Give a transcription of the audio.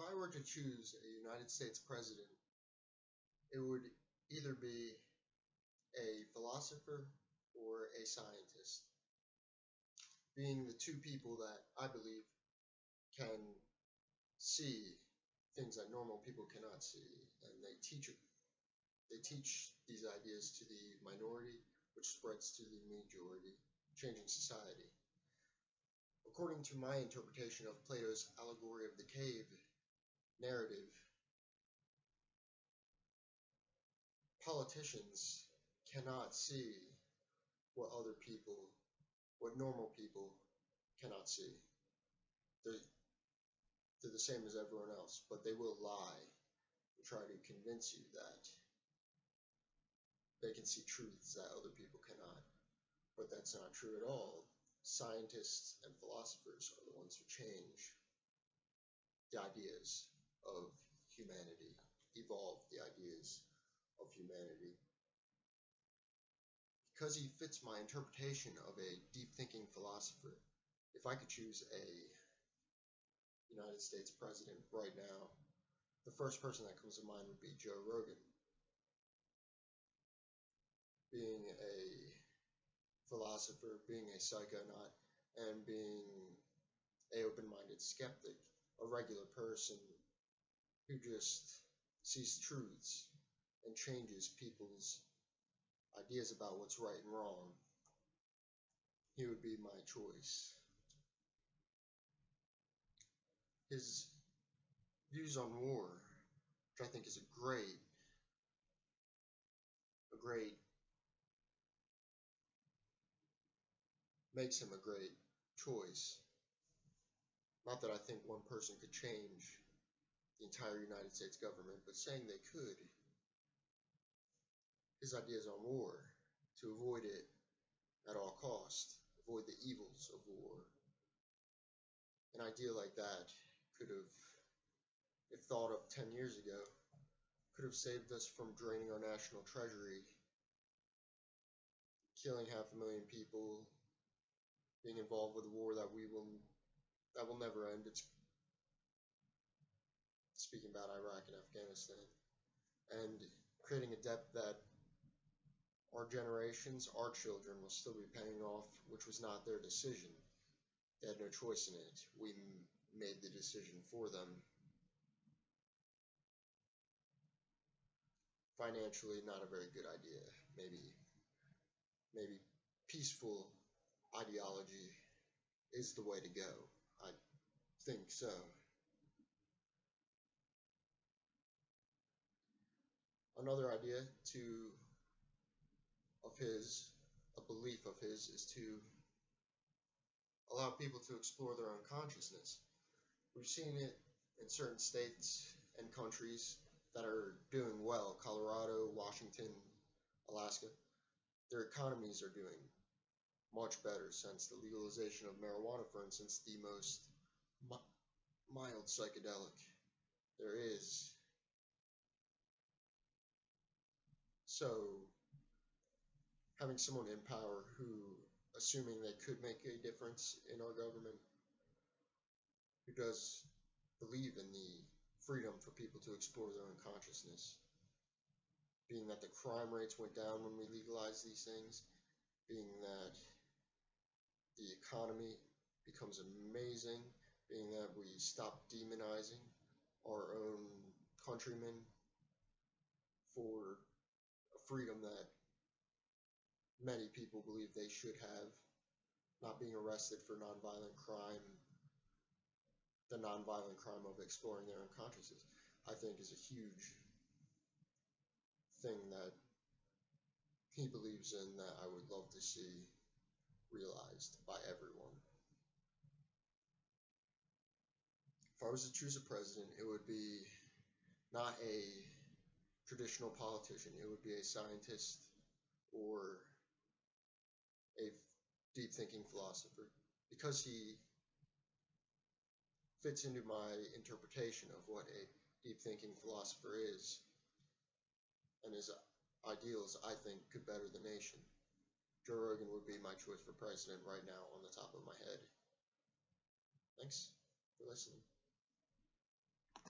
I were to choose a United States president, it would either be a philosopher or a scientist, being the two people that I believe can see things that normal people cannot see, and they teach these ideas to the minority, which spreads to the majority, changing society. According to my interpretation of Plato's allegory of the cave narrative, politicians cannot see what other people, what normal people cannot see. They're, they're the same as everyone else, but they will lie and try to convince you that they can see truths that other people cannot. But that's not true at all. Scientists and philosophers are the ones who change the ideas of humanity, evolve the ideas of humanity. Because he fits my interpretation of a deep thinking philosopher, if I could choose a United States president right now, the first person that comes to mind would be Joe Rogan. Being a philosopher, being a psychonaut, and being a open-minded skeptic, a regular person who just sees truths and changes people's ideas about what's right and wrong, he would be my choice. His views on war, which I think is a great makes him a great choice. Not that I think one person could change the entire United States government, but saying they could. His ideas on war, to avoid it at all cost, avoid the evils of war. An idea like that could have, if thought of 10 years ago, could have saved us from draining our national treasury, killing 500,000 people, being involved with a war that will never end. It's speaking about Iraq and Afghanistan, and creating a debt that our generations, our children, will still be paying off, which was not their decision. They had no choice in it. We made the decision for them. Financially, not a very good idea. Maybe peaceful ideology is the way to go. I think so. Another idea a belief of his, is to allow people to explore their own consciousness. We've seen it in certain states and countries that are doing well, Colorado, Washington, Alaska. Their economies are doing much better since the legalization of marijuana, for instance, the most mild psychedelic there is. So, having someone in power who, assuming they could make a difference in our government, who does believe in the freedom for people to explore their own consciousness, being that the crime rates went down when we legalized these things, being that the economy becomes amazing, being that we stop demonizing our own countrymen for a freedom that many people believe they should have, not being arrested for nonviolent crime, the nonviolent crime of exploring their own consciousness, I think is a huge thing that he believes in, that I would love to see realized by everyone. If I was to choose a president, it would be not a traditional politician. It would be a scientist or a deep thinking philosopher, because he fits into my interpretation of what a deep thinking philosopher is, and his ideals, I think, could better the nation. Joe Rogan would be my choice for president right now on the top of my head. Thanks for listening.